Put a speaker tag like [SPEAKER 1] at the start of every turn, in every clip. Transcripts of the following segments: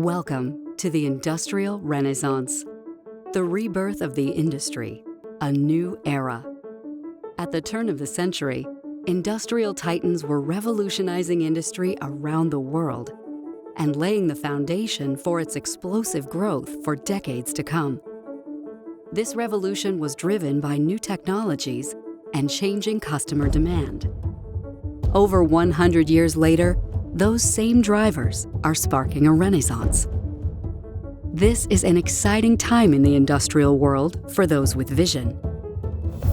[SPEAKER 1] Welcome to the Industrial Renaissance, the rebirth of the industry, a new era. At the turn of the century, industrial titans were revolutionizing industry around the world and laying the foundation for its explosive growth for decades to come. This revolution was driven by new technologies and changing customer demand. Over 100 years later, those same drivers are sparking a renaissance. This is an exciting time in the industrial world for those with vision,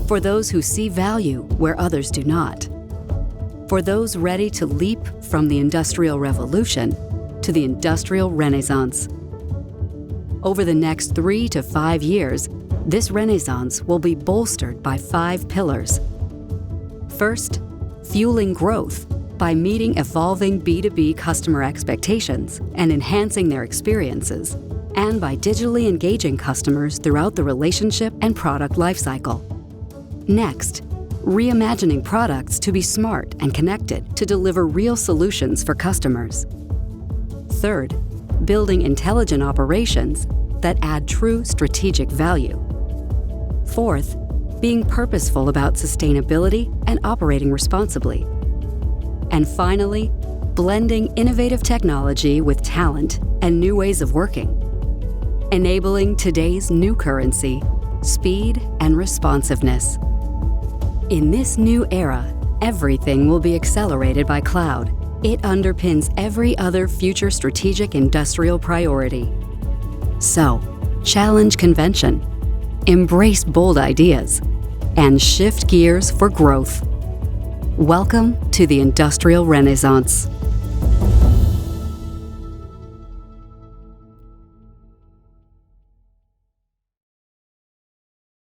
[SPEAKER 1] for those who see value where others do not, for those ready to leap from the Industrial Revolution to the Industrial Renaissance. Over the next 3 to 5 years, this renaissance will be bolstered by 5 pillars. First, fueling growth by meeting evolving B2B customer expectations and enhancing their experiences, and by digitally engaging customers throughout the relationship and product lifecycle. Next, reimagining products to be smart and connected to deliver real solutions for customers. Third, building intelligent operations that add true strategic value. Fourth, being purposeful about sustainability and operating responsibly. And finally, blending innovative technology with talent and new ways of working, enabling today's new currency, speed and responsiveness. In this new era, everything will be accelerated by cloud. It underpins every other future strategic industrial priority. So, challenge convention, embrace bold ideas, and shift gears for growth. Welcome to the Industrial Renaissance.